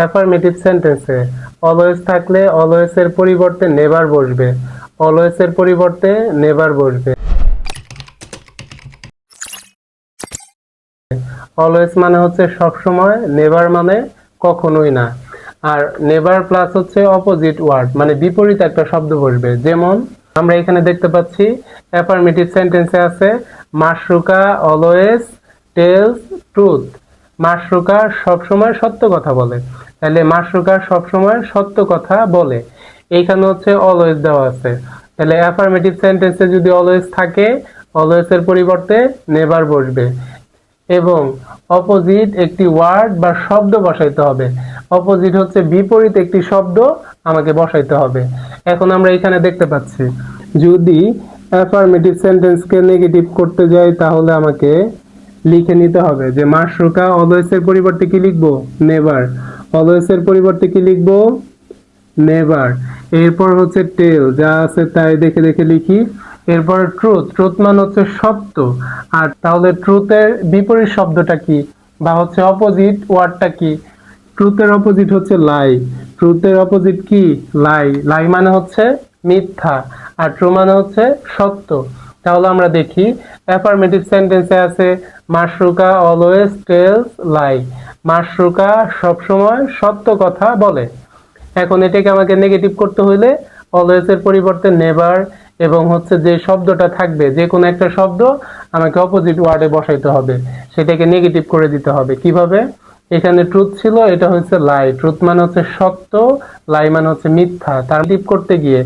Affirmative সেন্টেন্সে always থাকলে always এর পরিবর্তে নেভার বসবে, অলওয়েজ এর পরিবর্তে নেভার বসবে। অলওয়েজ মানে হচ্ছে সবসময়, নেভার মানে কখনোই না। আর নেভার প্লাস হচ্ছে অপোজিট ওয়ার্ড মানে বিপরীত একটা শব্দ বসবে। যেমন আমরা এখানে দেখতে পাচ্ছি অ্যাফার্মেটিভ সেন্টেন্সে আছে Mashruka always tales truth. Mashruka সবসময় সত্য কথা বলে, তাহলে মাশরুকা সবসময় সত্য কথা বলে। এইখানে হচ্ছে অলওয়েজ দেওয়া আছে, তাহলে অ্যাফার্মেটিভ সেন্টেন্সে যদি অলওয়েজ থাকে অলওয়েজ এর পরিবর্তে নেভার বসবে এবং অপোজিট একটি ওয়ার্ড বা শব্দ বসাইতে হবে। অপোজিট হচ্ছে বিপরীত একটি শব্দ আমাকে বসাইতে হবে। এখন আমরা এখানে দেখতে পাচ্ছি যদি অ্যাফার্মেটিভ সেন্টেন্সকে নেগেটিভ করতে যাই তাহলে আমাকে লিখে নিতে হবে যে মাশরুকা অলওয়েজ এর পরিবর্তে কি লিখবো, নেভার। অলওয়েজ এর পরিবর্তে কি লিখবো, নেভার। এরপর হচ্ছে টেল, যা আছে তাই দেখে দেখে লিখি। এরপর ট্রুথ, ট্রুথ মানে হচ্ছে সত্য। আর তাহলে ট্রুথের বিপরীত শব্দটা কি বা হচ্ছে অপোজিট ওয়ার্ডটা কি? ট্রুথের অপোজিট হচ্ছে লাই। ট্রুথের অপোজিট কি, লাই। লাই মানে হচ্ছে মিথ্যা আর ট্রু মানে হচ্ছে সত্য। তাহলে আমরা দেখি অ্যাফার্মেটিভ সেন্টেন্সে আছে মাশরুকা অলওয়েজ টেলস লাই। মাশরুকা সবসময় সত্য কথা বলে। এখন এটাকে আমাকে নেগেটিভ করতে হইলে অলওয়েজ এর পরিবর্তে নেভার এবং হচ্ছে যে শব্দটা থাকবে যে কোনো একটা শব্দ আমাকে অপোজিট ওয়ার্ডে বসাইতে হবে, সেটাকে নেগেটিভ করে দিতে হবে। কিভাবে? এখানে ট্রুথ ছিল, এটা হচ্ছে লাই। ট্রুথ মানে হচ্ছে সত্য, লাই মানে হচ্ছে মিথ্যা। তার নেগেটিভ করতে গিয়ে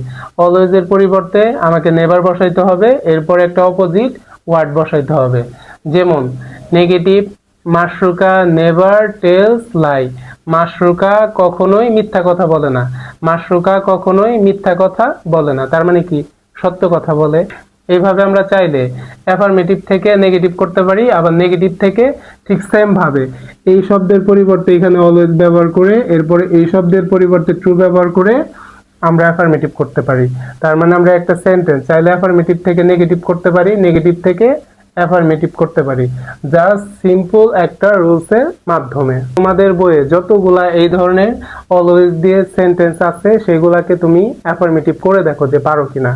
অলওয়েজ এর পরিবর্তে আমাকে নেভার বসাইতে হবে, এরপর একটা অপোজিট ওয়ার্ড বসাইতে হবে। যেমন নেগেটিভ মাশরুকা নেভার টেলস লাই। মাশরুকা কখনোই মিথ্যা কথা বলে না। মাশরুকা কখনোই মিথ্যা কথা বলে না, তার মানে কি সত্য কথা বলে। এইভাবে আমরা চাইলে অ্যাফার্মেটিভ থেকে নেগেটিভ করতে পারি, আবার নেগেটিভ থেকে ঠিক সেম ভাবে এই শব্দের পরিবর্তে এখানে অলওয়েজ ব্যবহার করে এরপরে এই শব্দের পরিবর্তে ট্রু ব্যবহার করে আমরা অ্যাফার্মেটিভ করতে পারি। তার মানে আমরা একটা সেন্টেন্স চাইলে অ্যাফার্মেটিভ থেকে নেগেটিভ করতে পারি, নেগেটিভ থেকে অ্যাফার্মেটিভ করতে পারি, জাস্ট সিম্পল একটা রুলসের মাধ্যমে। তোমাদের বইয়ে যতগুলা এই ধরনের অলওয়েজ দিয়ে সেন্টেন্স আছে সেগুলাকে তুমি অ্যাফার্মেটিভ করে দেখো যে পারো কিনা।